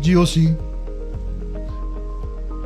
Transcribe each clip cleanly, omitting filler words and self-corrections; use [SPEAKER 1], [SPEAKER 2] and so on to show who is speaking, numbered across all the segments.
[SPEAKER 1] GOC,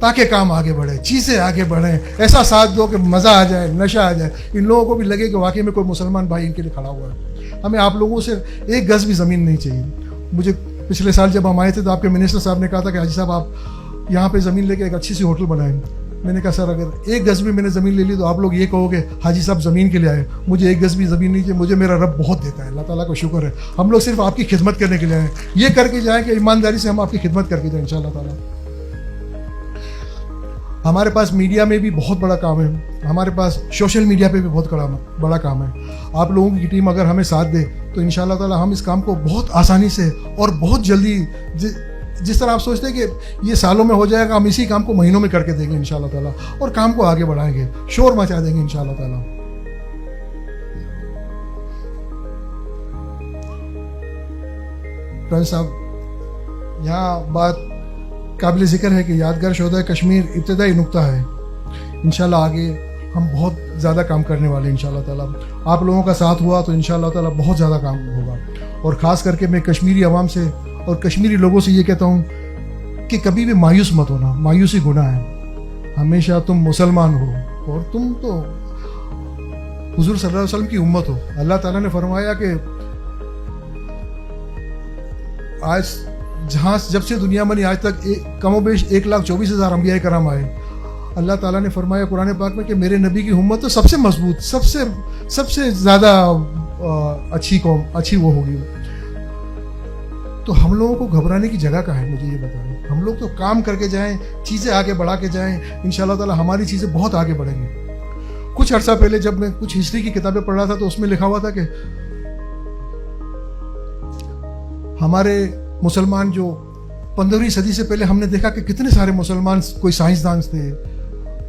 [SPEAKER 1] تاکہ کام آگے بڑھے, چیزیں آگے بڑھیں. ایسا ساتھ دو کہ مزہ آ جائے, نشہ آ جائے, ان لوگوں کو بھی لگے کہ واقعی میں کوئی مسلمان بھائی ان کے لیے کھڑا ہوا ہے. ہمیں آپ لوگوں سے ایک گز بھی زمین نہیں چاہیے. مجھے پچھلے سال جب ہم آئے تھے تو آپ کے منسٹر صاحب نے کہا تھا کہ حاجی صاحب آپ یہاں پہ زمین لے کے ایک اچھی سی ہوٹل بنائیں. میں نے کہا سر اگر ایک گز بھی میں نے زمین لے لی تو آپ لوگ یہ کہو گے حاجی صاحب زمین کے لیے آئے, مجھے ایک گز بھی زمین نہیں چاہیے, مجھے میرا رب بہت دیتا ہے, اللہ تعالیٰ کا شکر ہے. ہم لوگ صرف آپ کی خدمت کرنے کے لیے آئے, یہ کر کے جائیں کہ ایمانداری سے ہم آپ کی خدمت کر کے جائیں انشاءاللہ تعالیٰ. ہمارے پاس میڈیا میں بھی بہت بڑا کام ہے, ہمارے پاس سوشل میڈیا پہ بھی بہت بڑا کام ہے. آپ لوگوں کی ٹیم اگر ہمیں ساتھ دے تو انشاءاللہ تعالیٰ ہم اس کام کو بہت آسانی سے اور بہت جلدی, جس طرح آپ سوچتے ہیں کہ یہ سالوں میں ہو جائے گا, ہم اسی کام کو مہینوں میں کر کے دیں گے انشاءاللہ تعالیٰ, اور کام کو آگے بڑھائیں گے, شور مچا دیں گے انشاءاللہ تعالیٰ. پرنس صاحب, یہاں بات قابل ذکر ہے کہ یادگار شہدائے کشمیر ابتدائی نقطہ ہے. انشاءاللہ آگے ہم بہت زیادہ کام کرنے والے ہیں انشاءاللہ تعالیٰ. آپ لوگوں کا ساتھ ہوا تو انشاءاللہ تعالیٰ بہت زیادہ کام ہوگا. اور خاص کر کے میں کشمیری عوام سے اور کشمیری لوگوں سے یہ کہتا ہوں کہ کبھی بھی مایوس مت ہونا, مایوسی گناہ ہے. ہمیشہ تم مسلمان ہو اور تم تو حضور صلی اللہ علیہ وسلم کی امت ہو. اللہ تعالیٰ نے فرمایا کہ آج جہاں جب سے دنیا بنی آج تک کم و بیش 1,24,000 انبیاء کرام آئے. اللہ تعالیٰ نے فرمایا قرآن پاک میں کہ میرے نبی کی امت تو سب سے مضبوط, سب سے زیادہ اچھی قوم, اچھی وہ ہوگی. تو ہم لوگوں کو گھبرانے کی جگہ کہاں ہے, مجھے یہ بتائیں. ہم لوگ تو کام کر کے جائیں, چیزیں آگے بڑھا کے جائیں, انشاءاللہ تعالیٰ ہماری چیزیں بہت آگے بڑھیں گی. کچھ عرصہ پہلے جب میں کچھ ہسٹری کی کتابیں پڑھ رہا تھا تو اس میں لکھا ہوا تھا کہ ہمارے مسلمان جو 15ویں صدی سے پہلے ہم نے دیکھا کہ کتنے سارے مسلمان, کوئی سائنسدان تھے,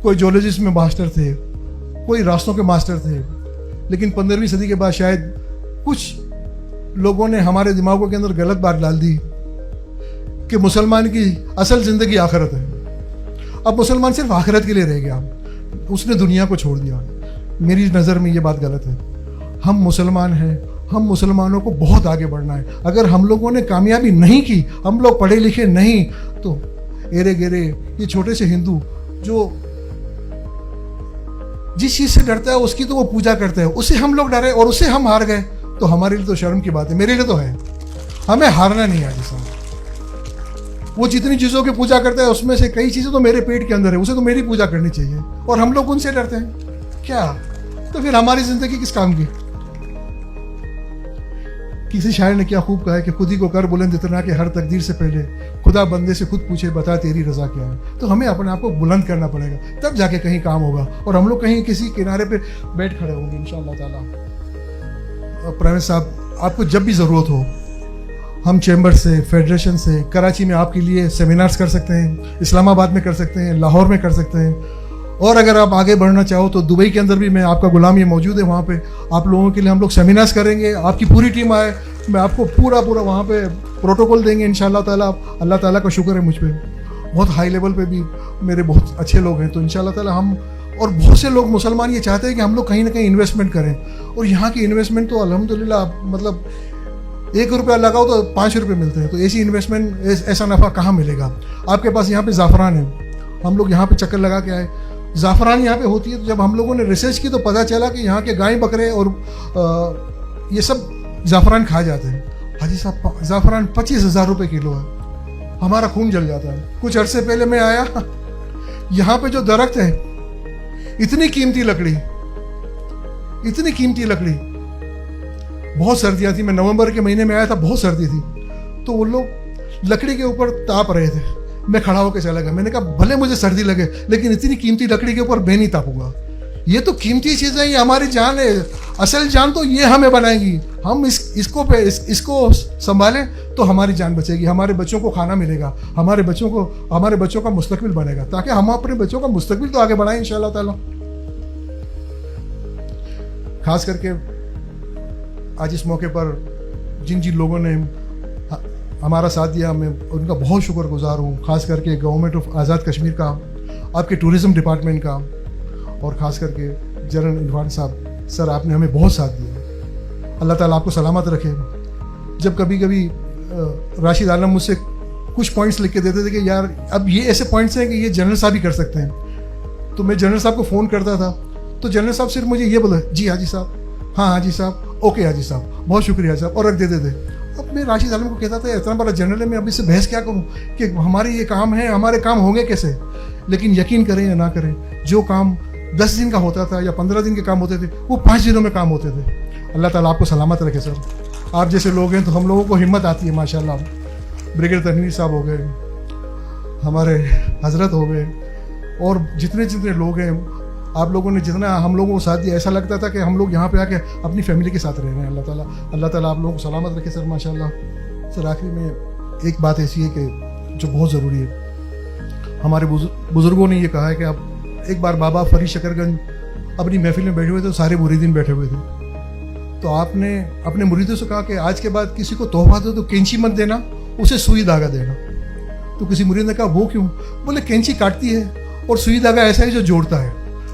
[SPEAKER 1] کوئی جیولوجسٹ میں ماسٹر تھے, کوئی راستوں کے ماسٹر تھے. لیکن 15ویں صدی کے بعد شاید کچھ لوگوں نے ہمارے دماغوں کے اندر غلط بات ڈال دی کہ مسلمان کی اصل زندگی آخرت ہے. اب مسلمان صرف آخرت کے لیے رہ گیا, اس نے دنیا کو چھوڑ دیا. میری نظر میں یہ بات غلط ہے. ہم مسلمان ہیں, ہم مسلمانوں کو بہت آگے بڑھنا ہے. اگر ہم لوگوں نے کامیابی نہیں کی, ہم لوگ پڑھے لکھے نہیں, تو ایرے گیرے یہ چھوٹے سے ہندو جو جس چیز سے ڈرتا ہے اس کی تو وہ پوجا کرتے ہیں, اسے ہم لوگ ڈرے اور اسے ہم ہار گئے تو ہمارے لیے تو شرم کی بات ہے. میرے لیے تو ہے, ہمیں ہارنا نہیں ہے. جیسا وہ جتنی چیزوں کی پوجا کرتا ہے اس میں سے کئی چیزیں تو میرے پیٹ کے اندر ہے, اسے تو میری پوجا کرنی چاہیے, اور ہم لوگ ان سے ڈرتے ہیں کیا؟ تو پھر ہماری زندگی کس کام کی؟ کسی شاعر نے کیا خوب کہا ہے کہ خود ہی کو کر بلند اتنا کہ ہر تقدیر سے پہلے خدا بندے سے خود پوچھے بتا تیری رضا کیا ہے. تو ہمیں اپنے آپ کو بلند کرنا پڑے گا, تب جا کے کہیں کام ہوگا, اور ہم لوگ کہیں کسی کنارے پہ بیٹھ کھڑے ہوں گے انشاءاللہ تعالیٰ. پروین صاحب, آپ کو جب بھی ضرورت ہو, ہم چیمبر سے, فیڈریشن سے, کراچی میں آپ کے لیے سیمینارز کر سکتے ہیں, اسلام آباد میں کر سکتے ہیں, لاہور میں کر سکتے ہیں, اور اگر آپ آگے بڑھنا چاہو تو دبئی کے اندر بھی میں آپ کا غلام یہ موجود ہے, وہاں پہ آپ لوگوں کے لیے ہم لوگ سیمینارز کریں گے. آپ کی پوری ٹیم آئے, میں آپ کو پورا وہاں پہ پروٹوکول دیں گے انشاءاللہ تعالیٰ. اللہ تعالیٰ کا شکر ہے مجھ پہ بہت ہائی لیول پہ بھی میرے بہت اچھے لوگ ہیں. تو انشاءاللہ تعالیٰ ہم, اور بہت سے لوگ مسلمان یہ چاہتے ہیں کہ ہم لوگ کہیں نہ کہیں انویسٹمنٹ کریں, اور یہاں کی انویسٹمنٹ تو الحمدللہ مطلب 1 روپیہ لگاؤ تو 5 روپے ملتے ہیں. تو ایسی انویسٹمنٹ, ایسا نفع کہاں ملے گا؟ آپ کے پاس یہاں پہ زعفران ہے, ہم لوگ یہاں پہ چکر لگا کے آئے, زعفران یہاں پہ ہوتی ہے. تو جب ہم لوگوں نے ریسرچ کی تو پتہ چلا کہ یہاں کے گائے بکرے اور یہ سب زعفران کھا جاتے ہیں. حاجی صاحب زعفران 25,000 روپے کلو ہے, ہمارا خون جل جاتا ہے. کچھ عرصے پہلے میں آیا, یہاں پہ جو درخت ہے, اتنی قیمتی لکڑی, بہت سردیاں تھیں. میں نومبر کے مہینے میں آیا تھا, بہت سردی تھی, تو وہ لوگ لکڑی کے اوپر تاپ رہے تھے. میں کھڑا ہو کے چلا گیا, میں نے کہا بھلے مجھے سردی لگے لیکن اتنی قیمتی لکڑی کے اوپر میں نہیں تاپوں گا. یہ تو قیمتی چیزیں, یہ ہماری جان ہے, اصل جان تو یہ ہمیں بنائے گی. ہم اس کو سنبھالیں تو ہماری جان بچے گی, ہمارے بچوں کو کھانا ملے گا, ہمارے بچوں کا مستقبل بنے گا, تاکہ ہم اپنے بچوں کا مستقبل تو آگے بڑھائیں انشاءاللہ تعالیٰ. خاص کر کے آج اس موقع پر جن لوگوں نے ہمارا ساتھ دیا, میں ان کا بہت شکر گزار ہوں. خاص کر کے گورنمنٹ آف آزاد کشمیر کا, آپ کے ٹورزم ڈپارٹمنٹ کا, اور خاص کر کے جنرل عرفان صاحب, سر آپ نے ہمیں بہت ساتھ دیا. اللہ تعالیٰ آپ کو سلامت رکھے. جب کبھی راشد عالم مجھ سے کچھ پوائنٹس لکھ کے دیتے تھے کہ یار اب یہ ایسے پوائنٹس ہیں کہ یہ جنرل صاحب ہی کر سکتے ہیں. تو میں جنرل صاحب کو فون کرتا تھا تو جنرل صاحب صرف مجھے یہ بولا جی حاجی صاحب, ہاں حاجی صاحب, اوکے حاجی صاحب, بہت شکریہ حاجی صاحب, اور رکھ دیتے تھے. اب میں راشد عالم کو کہتا تھا اتنا بڑا جنرل ہے, میں اب اس سے بحث کیا کروں کہ ہمارے یہ کام ہے, ہمارے کام ہوں گے کیسے. لیکن یقین کریں یا نہ کریں, جو کام 10 دن کا ہوتا تھا یا 15 دن کے کام ہوتے تھے وہ 5 دنوں میں کام ہوتے تھے. اللہ تعالیٰ آپ کو سلامت رکھے سر. آپ جیسے لوگ ہیں تو ہم لوگوں کو ہمت آتی ہے ماشاء اللہ. بریگیڈیئر تنویر صاحب ہو گئے, ہمارے حضرت ہو گئے, اور جتنے لوگ ہیں, آپ لوگوں نے جتنا ہم لوگوں کو ساتھ دیا, ایسا لگتا تھا کہ ہم لوگ یہاں پہ آ کے اپنی فیملی کے ساتھ رہ رہے ہیں. اللہ تعالیٰ آپ لوگوں کو سلامت رکھے سر ماشاء اللہ. سر آخری میں ایک بات ایسی ہے کہ جو بہت ضروری ہے, ہمارے بزرگوں نے یہ کہا ہے کہ اب ایک بار بابا فرید شکر گنج اپنی محفل میں بیٹھے ہوئے تھے, سارے مریدین بیٹھے ہوئے تھے, تو آپ نے اپنے مریدوں سے کہا کہ آج کے بعد کسی کو تحفہ دو تو کینچی مت دینا, اسے سوئی دھاگا دینا. تو کسی مرید نے کہا وہ کیوں؟ بولے کینچی کاٹتی ہے اور سوئی دھاگا ایسا ہے جو جوڑتا ہے.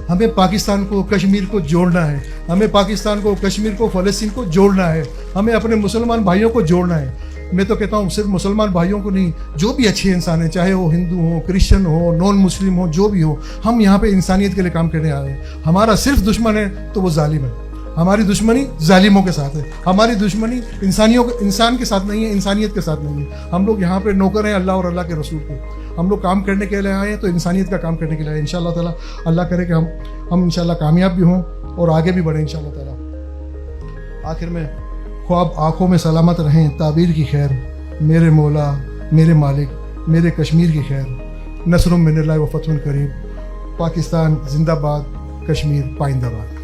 [SPEAKER 1] ہمیں پاکستان کو کشمیر کو جوڑنا ہے, ہمیں پاکستان کو کشمیر کو فلسطین کو جوڑنا ہے, ہمیں اپنے مسلمان بھائیوں کو جوڑنا ہے. میں تو کہتا ہوں صرف مسلمان بھائیوں کو نہیں, جو بھی اچھے انسان ہیں, چاہے وہ ہندو ہوں, کرسچن ہو, نان مسلم ہو, جو بھی ہو, ہم یہاں پہ انسانیت کے لیے کام کرنے آئے ہیں. ہمارا صرف دشمن ہے تو وہ ظالم ہے. ہماری دشمنی ظالموں کے ساتھ ہے, ہماری دشمنی انسان کے ساتھ نہیں ہے, انسانیت کے ساتھ نہیں ہے. ہم لوگ یہاں پہ نوکر ہیں اللہ اور اللہ کے رسول کے. ہم لوگ کام کرنے کے لیے آئے ہیں تو انسانیت کا کام کرنے کے لیے آئے ہیں. انشاءاللہ تعالیٰ اللہ کرے کہ ہم انشاءاللہ کامیاب بھی ہوں اور آگے بھی بڑھیں انشاءاللہ تعالیٰ. آخر میں خواب آنکھوں میں سلامت رہیں, تعبیر کی خیر, میرے مولا میرے مالک میرے کشمیر کی خیر, نصر من اللہ و فتح قریب. پاکستان زندہ باد, کشمیر پائندہ باد.